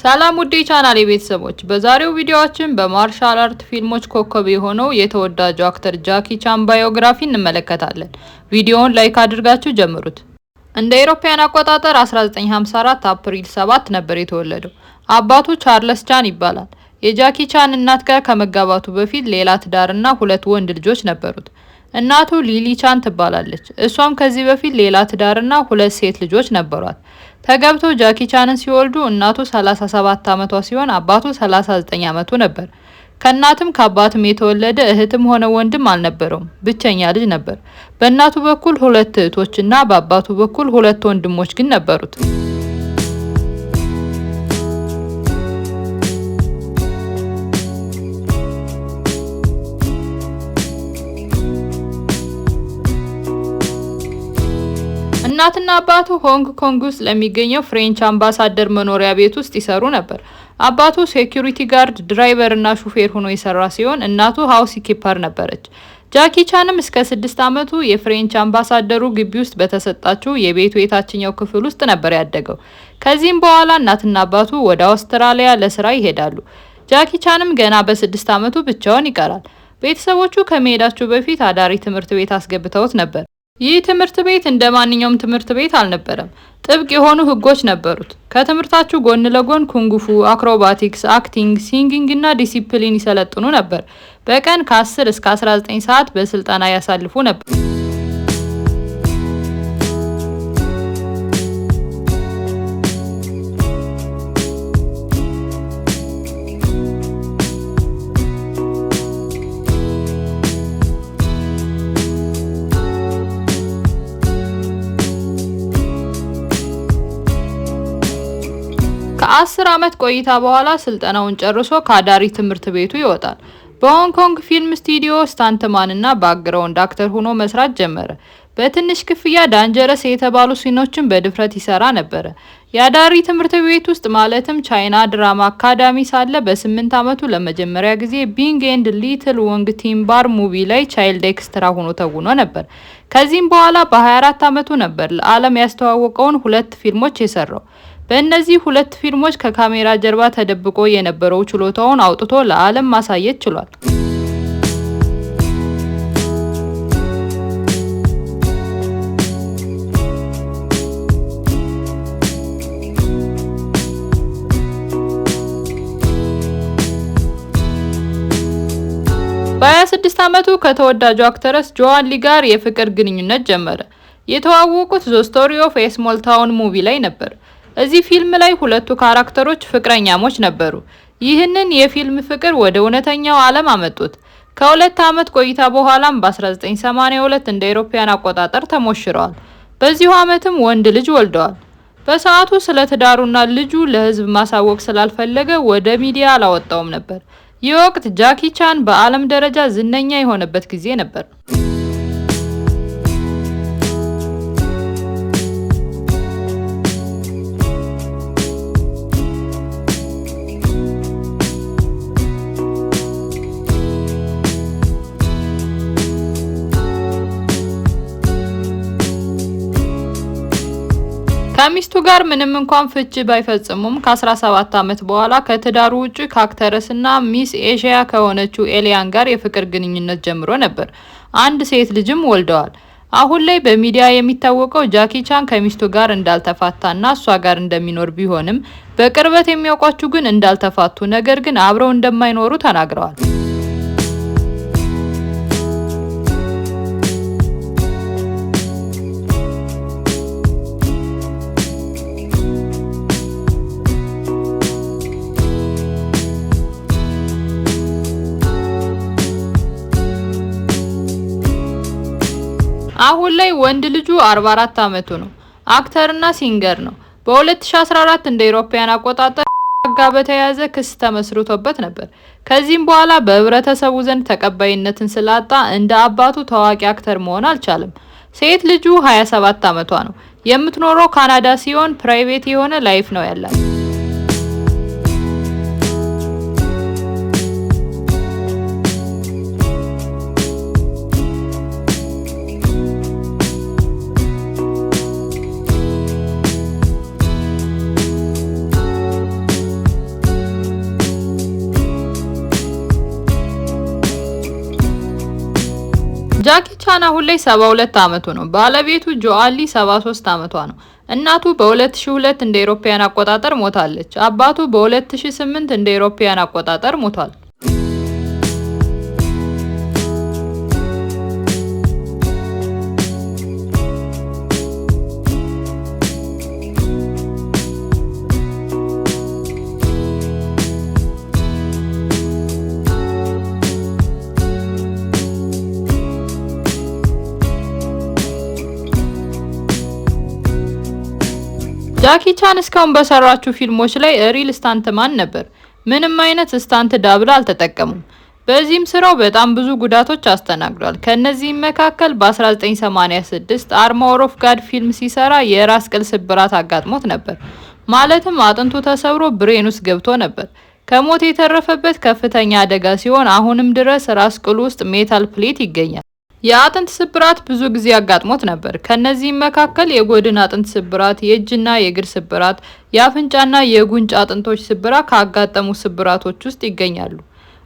ሰላም ውድ ቻናሌ ቤተሰቦች፣ በዛሬው ቪዲዮአችን በማርሻል አርት ፊልሞች ኮከብ የሆነው የተወዳጁ አክተር ጃኪ ቻን ባዮግራፊ እንመለከታለን። ቪዲዮውን ላይክ አድርጋችሁ ጀምሩት። እንደ አውሮፓውያን አቆጣጠር 1954 አፕሪል 7 ነበር የተወለደው። አባቱ ቻርልስ ቻን ይባላል። የጃኪ ቻን እናት ጋር ከመጋባቱ በፊት ሌላ ትዳርና ሁለት ወንድ ልጆች ነበሩት። እናቱ ሊሊ ቻን ትባላለች። እሷም ከዚህ በፊት ሌላ ትዳርና ሁለት ሴት ልጆች ነበሯት። ተጋብተው ጃኪ ቻንን ሲወልዱ እናቱ 37 ዓመቷ ሲሆን አባቱ 39 ዓመቱ ነበር። ከእናትም ከአባትም የተወለደ እህትም ሆነ ወንድም አልነበረውም። ብቸኛ ልጅ ነበር። በእናቱ በኩል ሁለት እህቶችና በአባቱ በኩል ሁለት ወንድሞች ግን ነበሩት። እናትና አባቱ ሆንግ ኮንግ ውስጥ ለሚገኘው ፍሬንች አምባሳደር መኖሪያ ቤት ውስጥ ይሰሩ ነበር። አባቱ ሴኩሪቲ ጋርድ፣ ድራይቨር እና ሹፌር ሆኖ የሰራ ሲሆን እናቱ ሃውስ ኪፐር ነበረች። ጃኪ ቻንም እስከ 6 ዓመቱ የፍሬንች አምባሳደሩ ግቢ ውስጥ በተሰጣቸው የቤቱ የታችኛው ክፍል ውስጥ ነበር ያደገው። ከዚህም በኋላ እናትና አባቱ ወደ አውስትራሊያ ለስራ ይሄዳሉ። ጃኪ ቻንም ገና በ6 ዓመቱ ብቻውን ይቀራል። ቤተሰቦቹ ከመሄዳቸው በፊት አዳሪ ትምህርት ቤት አስገብተውት ነበር። ይህ ትምህርት ቤት እንደ ማንኛውም ትምህርት ቤት አልነበረም። ጥብቅ የሆኑ ህጎች ነበሩት። ከትምህርታቸው ጎን ለጎን ኩንጉፉ፣ አክሮባቲክስ፣ አክቲንግ፣ ሲንጊንግ እና ዲሲፕሊን ይሰለጥኑ ነበር። በቀን ከ10 እስከ 19 ሰዓት በስልጠና ያሳልፉ ነበር። ከ10 ዓመት ቆይታ በኋላ ስልጠናውን ጨርሶ ከአዳሪ ትምህርት ቤቱ ይወጣል። በሆንግ ኮንግ ፊልም ስቱዲዮ ስታንትማን እና ባክግራውንድ አክተር ሆኖ መስራት ጀመረ። በትንሽ ክፍያ ዳንጀረስ የተባሉ ሲኖችን በድፍረት ይሰራ ነበር። የአዳሪ ትምህርት ቤት ውስጥ ማለትም ቻይና ድራማ አካዳሚ ሳለ በ8 ዓመቱ ለመጀመሪያ ጊዜ ቢንግ ኤንድ ሊትል ወንግ ቲምባር ሙቪ ላይ ቻይልድ ኤክስትራ ሆኖ ተውኖ ነበር። ከዚህም በኋላ በ24 ዓመቱ ነበር ለዓለም ያስተዋወቀውን 2 ፊልሞች የሰራው። በእነዚህ 2 ፊልሞች ከካሜራ ጀርባ ተደብቆ የነበረው ችሎታውን አውጥቶ ለዓለም ማሳየት ችሏል። በ26 ዓመቱ ከተወዳጁ አክተረስ ጆዋን ሊ ጋር የፍቅር ግንኙነት ጀመረ። የተዋወቁት ዘ ስቶሪ ኦፍ ኤ ስሞል ታውን ሙቪ ላይ ነበር። እዚህ ፊልም ላይ ሁለቱ ካራክተሮች ፍቅረኛሞች ነበሩ። ይህንን የፊልም ፍቅር ወደ እውነተኛው ዓለም አመጡት። ከ2 ዓመት ቆይታ በኋላም በ1982 እንደ አውሮፓውያን አቆጣጠር ተሞሽረዋል። በዚሁ ዓመትም ወንድ ልጅ ወልደዋል። በሰዓቱ ስለ ትዳሩና ልጁ ለህዝብ ማሳወቅ ስላልፈለገ ወደ ሚዲያ አላወጣውም ነበር። ይህ ወቅት ጃኪ ቻን በዓለም ደረጃ ዝነኛ የሆነበት ጊዜ ነበር። ከሚስቱ ጋር ምንም እንኳን ፍቺ ባይፈጽሙም ከ17 ዓመት በኋላ ከትዳሩ ውጪ ከአክተረስና ሚስ ኤዥያ ከሆነችው ኤሊያን ጋር የፍቅር ግንኙነት ጀምሮ ነበር። አንድ ሴት ልጅም ወልደዋል። አሁን ላይ በሚዲያ የሚታወቀው ጃኪ ቻን ከሚስቱ ጋር እንዳልተፋታና እሷ ጋር እንደሚኖር ቢሆንም በቅርበት የሚያውቋቸው ግን እንዳልተፋቱ፣ ነገር ግን አብረው እንደማይኖሩ ተናግረዋል። አሁን ላይ ወንድ ልጁ 44 ዓመቱ ነው። አክተርና ሲንገር ነው። በ2014 እንደ አውሮፓውያን አቆጣጠር ጋር በተያያዘ ክስ ተመስርቶበት ነበር። ከዚህም በኋላ በህብረተሰቡ ዘንድ ተቀባይነትን ስላጣ እንደ አባቱ ታዋቂ አክተር መሆን አልቻለም። ሴት ልጁ 27 ዓመቷ ነው። የምትኖረው ካናዳ ሲሆን ፕራይቬት የሆነ ላይፍ ነው ያላት። ቻን አሁን ላይ 72 ዓመቱ ነው። ባለቤቱ ጆአሊ 73 ዓመቷ ነው። እናቱ በ2002 እንደ አውሮፓውያን አቆጣጠር ሞታለች። አባቱ በ2008 እንደ አውሮፓውያን አቆጣጠር ሞቷል። ጃኪ ቻን እስካሁን በሰራቸው ፊልሞች ላይ ሪል ስታንትማን ነበር። ምንም አይነት ስታንት ዳብል አልተጠቀሙም። በዚህም ስራው በጣም ብዙ ጉዳቶች አስተናግዷል። ከነዚህም መካከል በ1986 አርመር ኦፍ ጋድ ፊልም ሲሰራ የራስ ቅል ስብራት አጋጥሞት ነበር። ማለትም አጥንቱ ተሰብሮ ብሬን ውስጥ ገብቶ ነበር። ከሞት የተረፈበት ከፍተኛ አደጋ ሲሆን አሁንም ድረስ ራስ ቅሉ ውስጥ ሜታል ፕሌት ይገኛል። የአጥንት ስብራት ብዙ ጊዜ አጋጥሞት ነበር። ከነዚህም መካከል የጎድን አጥንት ስብራት፣ የእጅና የእግር ስብራት፣ የአፍንጫና የጉንጭ አጥንቶች ስብራት ካጋጠሙ ስብራቶች ውስጥ ይገኛሉ።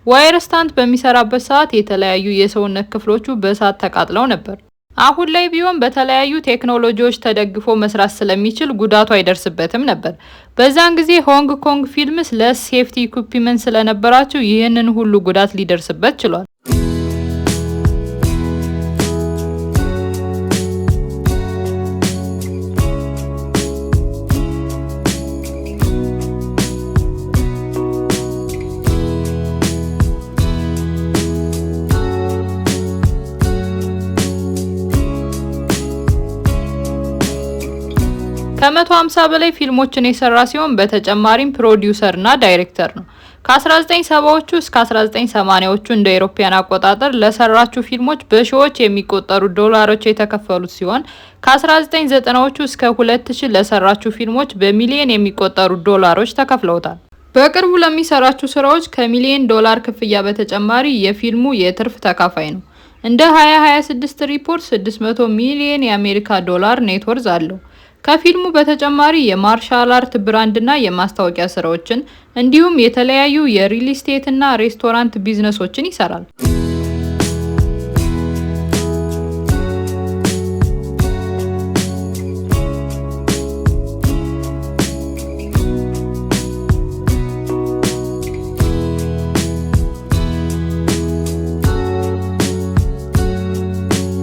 ዋየር ስታንት በሚሰራበት ሰዓት የተለያዩ የሰውነት ክፍሎቹ በእሳት ተቃጥለው ነበር። አሁን ላይ ቢሆን በተለያዩ ቴክኖሎጂዎች ተደግፎ መስራት ስለሚችል ጉዳቱ አይደርስበትም ነበር። በዛን ጊዜ ሆንግ ኮንግ ፊልምስ ለሴፍቲ ኢኩዊፕመንት ስለነበራቸው ይህንን ሁሉ ጉዳት ሊደርስበት ችሏል። ከ150 በላይ ፊልሞችን የሰራ ሲሆን በተጨማሪም ፕሮዲውሰር እና ዳይሬክተር ነው። ከ1970ዎቹ እስከ 1980ዎቹ እንደ አውሮፓውያን አቆጣጠር ለሰራቸው ፊልሞች በሺዎች የሚቆጠሩ ዶላሮች የተከፈሉት ሲሆን ከ1990ዎቹ እስከ 2000 ለሰራቸው ፊልሞች በሚሊዮን የሚቆጠሩ ዶላሮች ተከፍለውታል። በቅርቡ ለሚሰራቸው ስራዎች ከሚሊዮን ዶላር ክፍያ በተጨማሪ የፊልሙ የትርፍ ተካፋይ ነው። እንደ 2026 ሪፖርት 600 ሚሊዮን የአሜሪካ ዶላር ኔት ወርዝ አለው። ከፊልሙ በተጨማሪ የማርሻል አርት ብራንድ እና የማስታወቂያ ስራዎችን እንዲሁም የተለያዩ የሪል ስቴት እና ሬስቶራንት ቢዝነሶችን ይሰራል።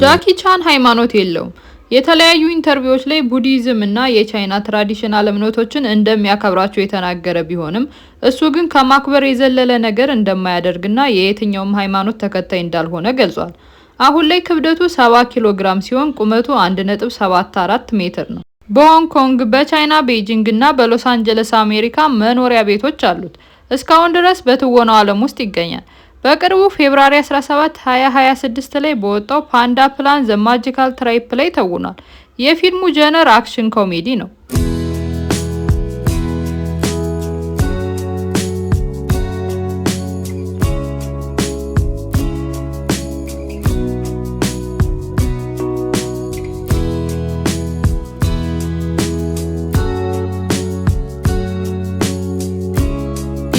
ጃኪ ቻን ሃይማኖት የለውም። የተለያዩ ኢንተርቪዎች ላይ ቡዲዝም እና የቻይና ትራዲሽናል እምነቶችን እንደሚያከብራቸው የተናገረ ቢሆንም እሱ ግን ከማክበር የዘለለ ነገር እንደማያደርግና የየትኛውም ሃይማኖት ተከታይ እንዳልሆነ ገልጿል። አሁን ላይ ክብደቱ 70 ኪሎ ግራም ሲሆን ቁመቱ 1.74 ሜትር ነው። በሆንግ ኮንግ፣ በቻይና ቤጂንግ እና በሎስ አንጀለስ አሜሪካ መኖሪያ ቤቶች አሉት። እስካሁን ድረስ በትወናው ዓለም ውስጥ ይገኛል። በቅርቡ ፌብሩዋሪ 17 2026 ላይ በወጣው ፓንዳ ፕላን ዘ ማጂካል ትራይፕ ላይ ተውኗል። የፊልሙ ጀነር አክሽን ኮሜዲ ነው።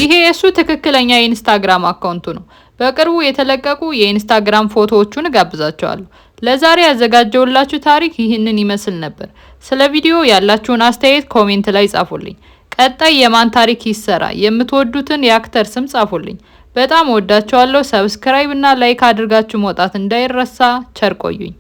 ይሄ የሱ ትክክለኛ የኢንስታግራም አካውንቱ ነው። በቅርቡ የተለቀቁ የኢንስታግራም ፎቶዎቹን ጋብዛቸዋለሁ። ለዛሬ ያዘጋጀውላችሁ ታሪክ ይህንን ይመስል ነበር። ስለ ቪዲዮ ያላችሁን አስተያየት ኮሜንት ላይ ጻፉልኝ። ቀጣይ የማን ታሪክ ይሰራ የምትወዱትን የአክተር ስም ጻፉልኝ። በጣም ወዳችኋለሁ። ሰብስክራይብ እና ላይክ አድርጋችሁ መውጣት እንዳይረሳ። ቸር ቆዩኝ።